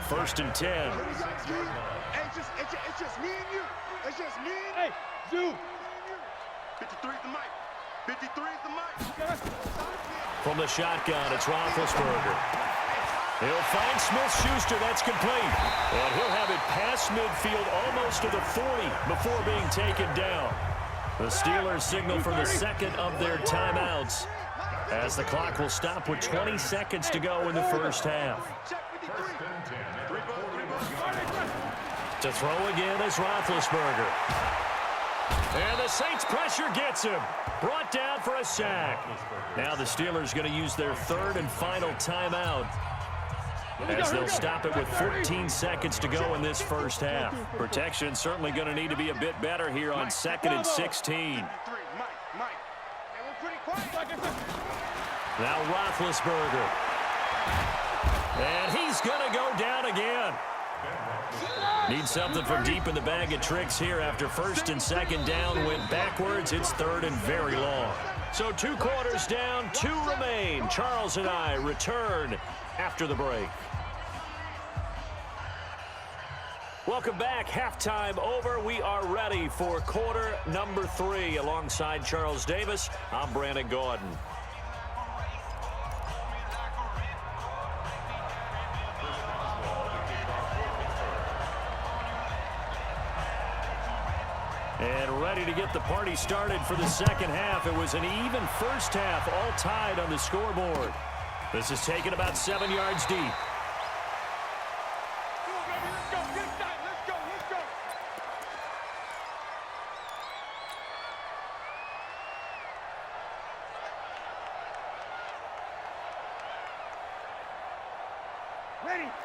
1st and 10. Hey, it's just me and you. It's just me and you. 53 is the mic. 53 is the mic. From the shotgun, it's Roethlisberger. He'll find Smith-Schuster. That's complete. And he'll have it past midfield almost to the 40 before being taken down. The Steelers signal for the second of their timeouts as the clock will stop with 20 seconds to go in the first half. To throw again is Roethlisberger. And the Saints pressure gets him. Brought down for a sack. Now the Steelers going to use their third and final timeout, as they'll stop it with 14 seconds to go in this first half. Protection certainly going to need to be a bit better here on 2nd and 16. Now Roethlisberger. And he's going to go down again. Need something from deep in the bag of tricks here after 1st and 2nd down went backwards. It's 3rd and very long. So 2 quarters down, 2 remain. Charles and I return after the break. Welcome back. Halftime over. We are ready for quarter number 3. Alongside Charles Davis, I'm Brandon Gaudin. And ready to get the party started for the second half. It was an even first half, all tied on the scoreboard. This is taken about 7 yards deep.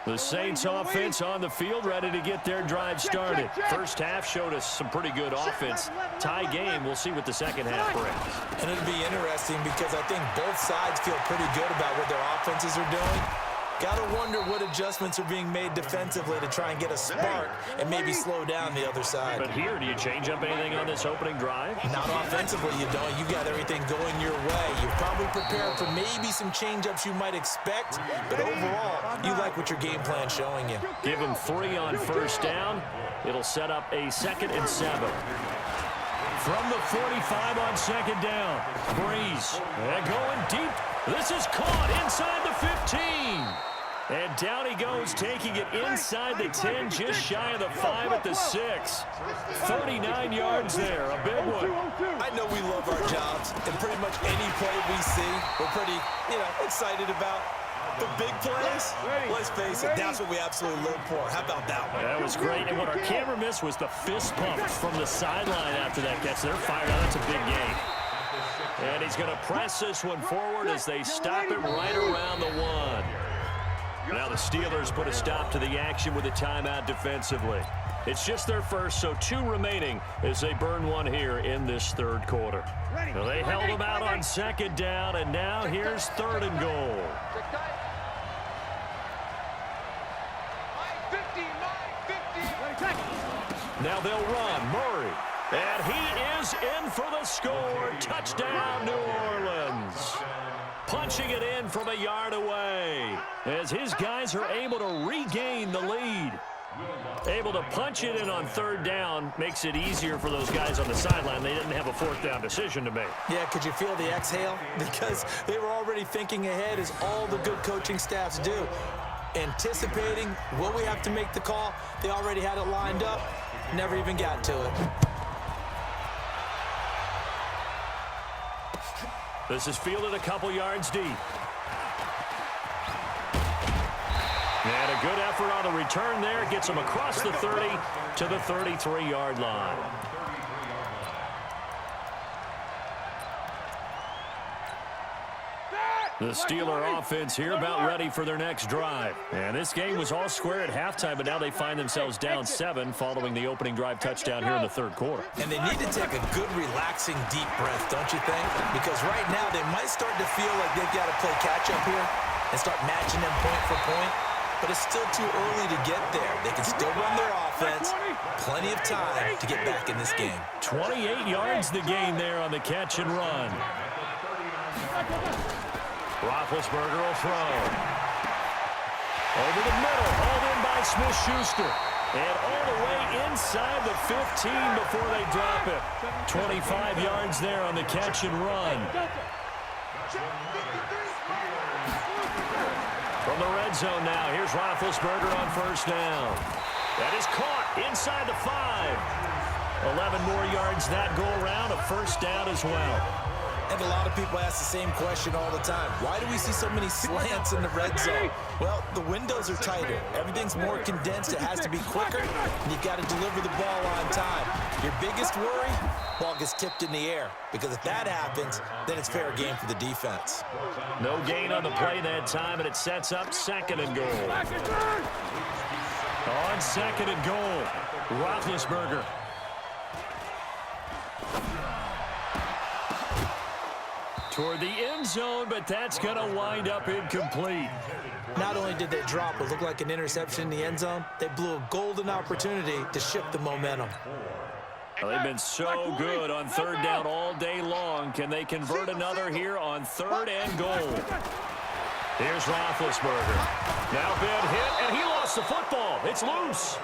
The Saints offense on the field, ready to get their drive started. First half showed us some pretty good offense. Tie game, we'll see what the second half brings. And it'll be interesting because I think both sides feel pretty good about what their offenses are doing. Got to wonder what adjustments are being made defensively to try and get a spark and maybe slow down the other side. But here, do you change up anything on this opening drive? Not offensively, you don't. You got everything going your way. You're probably prepared for maybe some change-ups you might expect, but overall, you like what your game plan's showing you. Give him 3 on first down. It'll set up a 2nd and 7. From the 45 on 2nd down, Breeze. And going deep. This is caught inside the 15. And down he goes, taking it inside the 10, just shy of the 5 at the 6. 39 yards there, a big one. I know we love our jobs, and pretty much any play we see, we're pretty, excited about. The big plays, let's face it, that's what we absolutely live for. How about that one? That was great, and what our camera missed was the fist pumps from the sideline after that catch. They're fired out. That's a big game. And he's going to press this one forward as they stop it right around the 1. Now the Steelers put a stop to the action with a timeout defensively. It's just their first, so 2 remaining as they burn one here in this third quarter. Now they held them out on 2nd down, and now here's 3rd and goal. Now they'll run. Murray. And he is in for the score. Touchdown, New Orleans. Punching it in from a yard away as his guys are able to regain the lead. Able to punch it in on 3rd down makes it easier for those guys on the sideline. They didn't have a 4th down decision to make. Yeah, could you feel the exhale? Because they were already thinking ahead, as all the good coaching staffs do. Anticipating what we have to make the call. They already had it lined up. Never even got to it. This is fielded a couple yards deep. And a good effort on the return there. Gets him across the 30 to the 33-yard line. The Steeler offense here about ready for their next drive. And this game was all square at halftime, but now they find themselves down 7 following the opening drive touchdown here in the 3rd quarter. And they need to take a good, relaxing, deep breath, don't you think? Because right now they might start to feel like they've got to play catch-up here and start matching them point for point. But it's still too early to get there. They can still run their offense. Plenty of time to get back in this game. 28 yards the gain there on the catch and run. Roethlisberger will throw. Over the middle, hauled in by Smith-Schuster. And all the way inside the 15 before they drop it. 25 yards there on the catch and run. From the red zone now, here's Roethlisberger on first down. That is caught inside the 5. 11 more yards that go around, a first down as well. And a lot of people ask the same question all the time. Why do we see so many slants in the red zone? Well, the windows are tighter. Everything's more condensed. It has to be quicker, and you've got to deliver the ball on time. Your biggest worry, ball gets tipped in the air, because if that happens, then it's fair game for the defense. No gain on the play that time, and it sets up second and goal. On second and goal, Roethlisberger. Toward the end zone, but that's going to wind up incomplete. Not only did they drop what looked like an interception in the end zone, they blew a golden opportunity to shift the momentum. Well, they've been so good on third down all day long. Can they convert another here on third and goal? Here's Roethlisberger. Now been hit, and he lost the football. It's loose.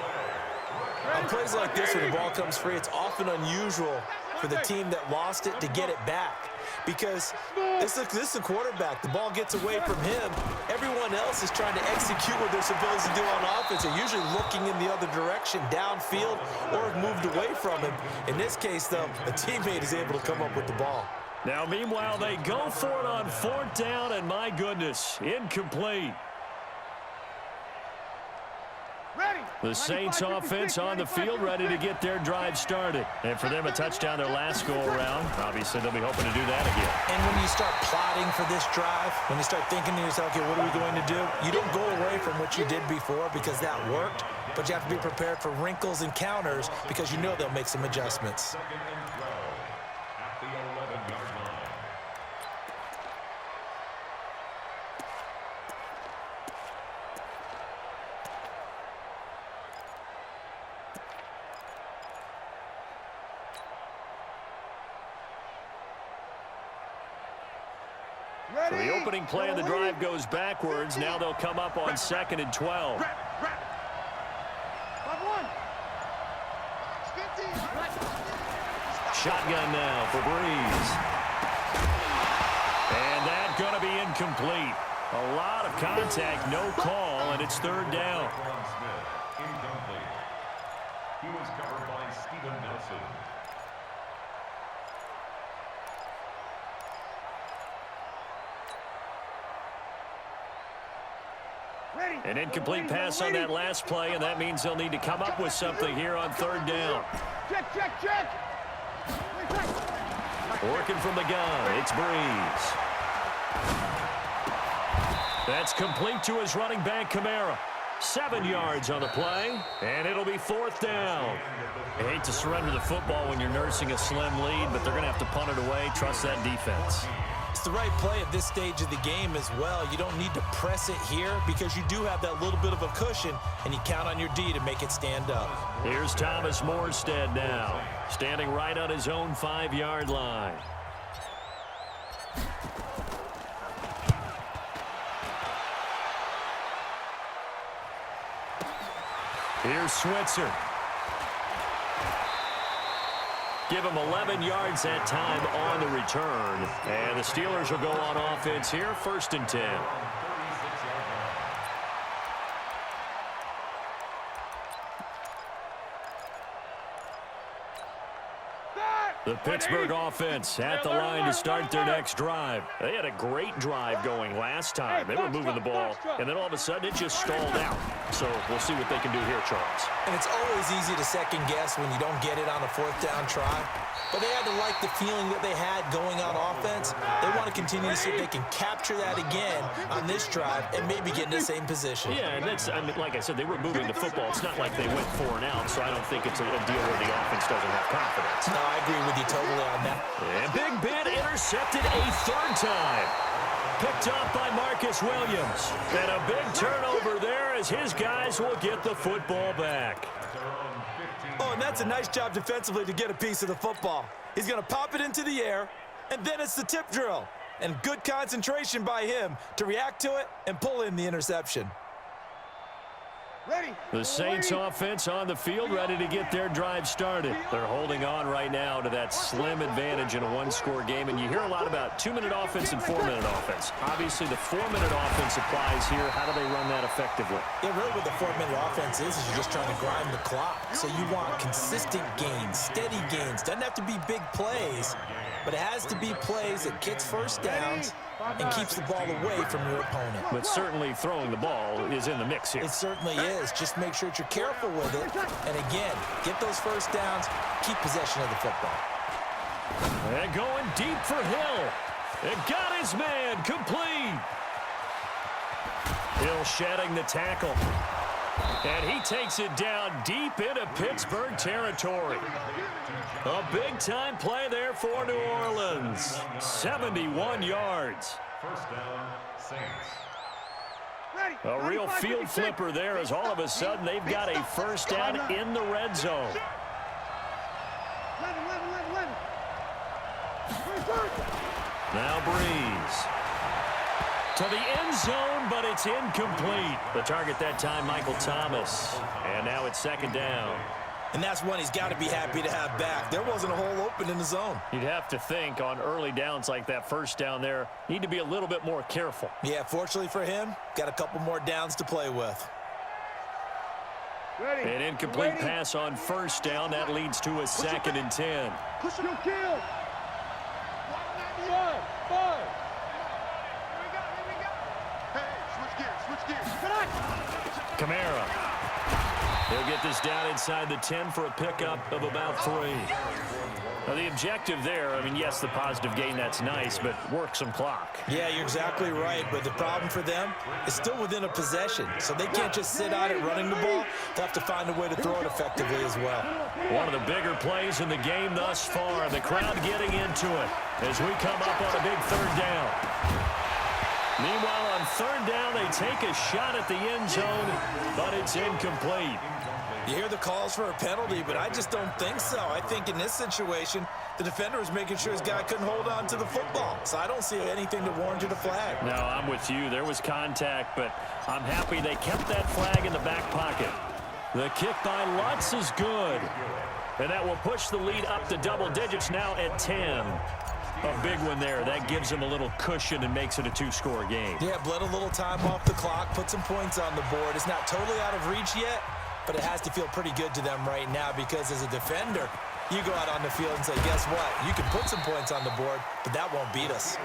On plays like this, when the ball comes free, it's often unusual for the team that lost it to get it back. Because this is a quarterback. The ball gets away from him. Everyone else is trying to execute what they're supposed to do on offense. They're usually looking in the other direction, downfield, or have moved away from him. In this case, though, a teammate is able to come up with the ball. Now, meanwhile, they go for it on fourth down, and my goodness, incomplete. The Saints offense on the field, ready to get their drive started. And for them, a touchdown their last go-around. Obviously, they'll be hoping to do that again. And when you start plotting for this drive, when you start thinking to yourself, okay, what are we going to do? You don't go away from what you did before because that worked, but you have to be prepared for wrinkles and counters because you know they'll make some adjustments. So the opening play of the drive goes backwards. Now they'll come up on second and 12. Shotgun now for Breeze. And that's going to be incomplete. A lot of contact, no call, and it's third down. Incomplete. He was covered by Steven Nelson. An incomplete pass on that last play, and that means they'll need to come up with something here on third down. Check. Working from the gun, it's Breeze. That's complete to his running back, Kamara. 7 yards on the play, and it'll be fourth down. I hate to surrender the football when you're nursing a slim lead, but they're going to have to punt it away, trust that defense. It's the right play at this stage of the game as well. You don't need to press it here because you do have that little bit of a cushion, and you count on your D to make it stand up. Here's Thomas Morstead now, standing right on his own 5-yard line. Here's Switzer. Give him 11 yards that time on the return. And the Steelers will go on offense here, first and 10. The Pittsburgh offense at the line to start their next drive. They had a great drive going last time. They were moving the ball, and then all of a sudden it just stalled out. So we'll see what they can do here, Charles. And it's always easy to second guess when you don't get it on a fourth down try. But they had to like the feeling that they had going on offense. They want to continue to see if they can capture that again on this drive and maybe get in the same position. Yeah, and that's, I mean, like I said, they were moving the football. It's not like they went 4 and out, so I don't think it's a deal where the offense doesn't have confidence. No, I agree with you totally on that. And Big Ben intercepted a third time. Picked up by Marcus Williams. And a big turnover there as his guys will get the football back. Oh, and that's a nice job defensively to get a piece of the football. He's going to pop it into the air, and then it's the tip drill. And good concentration by him to react to it and pull in the interception. The Saints offense on the field, ready to get their drive started. They're holding on right now to that slim advantage in a one-score game, and you hear a lot about 2-minute offense and 4-minute offense. Obviously, the 4-minute offense applies here. How do they run that effectively? Yeah, really what the 4-minute offense is you're just trying to grind the clock. So you want consistent gains, steady gains. Doesn't have to be big plays, but it has to be plays that gets first downs and keeps the ball away from your opponent. But certainly throwing the ball is in the mix here. It certainly is. Just make sure that you're careful with it. And again, get those first downs, keep possession of the football. And going deep for Hill. It got his man complete. Hill shedding the tackle. And he takes it down deep into Pittsburgh territory. A big-time play there for New Orleans. 71 yards. First down, Saints. A real field flipper there as all of a sudden they've got a first down in the red zone. Now Breeze. To the end zone, but it's incomplete. The target that time, Michael Thomas. And now it's second down. And that's one he's got to be happy to have back. There wasn't a hole open in the zone. You'd have to think on early downs like that first down there, need to be a little bit more careful. Yeah, fortunately for him, got a couple more downs to play with. An incomplete pass on first down. That leads to a 2nd and 10. Push it, kill. Kamara. They'll get this down inside the 10 for a pickup of about 3. Now, the objective there, I mean, yes, the positive gain, that's nice, but work some clock. Yeah, you're exactly right, but the problem for them is still within a possession, so they can't just sit out it running the ball. They'll have to find a way to throw it effectively as well. One of the bigger plays in the game thus far. The crowd getting into it as we come up on a big 3rd down. Meanwhile, on 3rd down, they take a shot at the end zone, but it's incomplete. You hear the calls for a penalty, but I just don't think so. I think in this situation, the defender was making sure his guy couldn't hold on to the football. So I don't see anything to warrant you a flag. No, I'm with you. There was contact, but I'm happy they kept that flag in the back pocket. The kick by Lutz is good. And that will push the lead up to double digits now at 10. A big one there. That gives them a little cushion and makes it a 2-score game. Yeah, bled a little time off the clock, put some points on the board. It's not totally out of reach yet, but it has to feel pretty good to them right now because as a defender, you go out on the field and say, guess what? You can put some points on the board, but that won't beat us.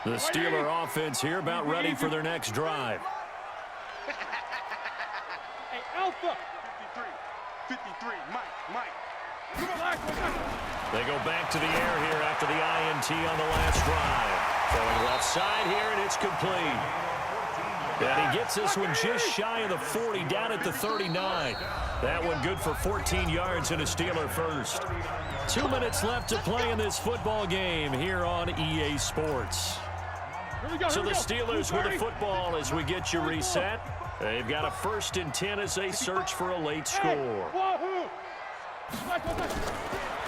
The Steeler offense here about ready for their next drive. Hey, Alpha. 53, Mike. They go back to the air here after the INT on the last drive. Going left side here, and it's complete. And he gets this one just shy of the 40, down at the 39. That one good for 14 yards and a Steeler first. 2 minutes left to play in this football game here on EA Sports. So the Steelers with the football as we get you reset. They've got a 1st and 10 as they search for a late score.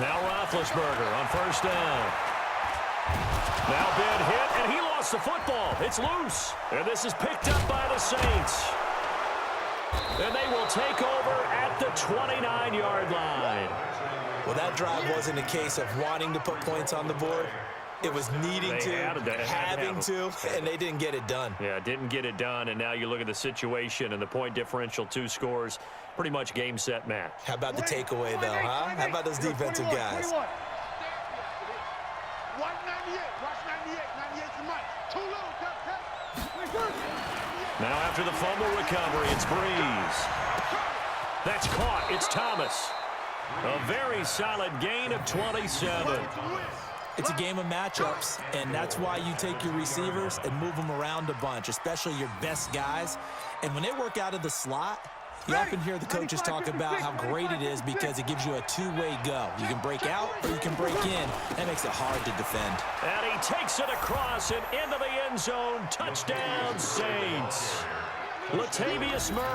Now Roethlisberger on 1st down. Now big hit, and he lost the football. It's loose, and this is picked up by the Saints. And they will take over at the 29-yard line. Well, that drive wasn't a case of wanting to put points on the board. It was needing to, having to, and they didn't get it done. Yeah, didn't get it done, and now you look at the situation and the point differential, 2 scores, pretty much game, set, match. How about the takeaway, though, huh? How about those defensive guys? 198, watch 98, 98's the mic. Too low, Now after the fumble recovery, it's Breeze. That's caught. It's Thomas. A very solid gain of 27. It's a game of matchups, and that's why you take your receivers and move them around a bunch, especially your best guys. And when they work out of the slot, you often hear the coaches talk about how great it is because it gives you a 2-way go. You can break out or you can break in. That makes it hard to defend. And he takes it across and into the end zone. Touchdown, Saints. Latavius Murray.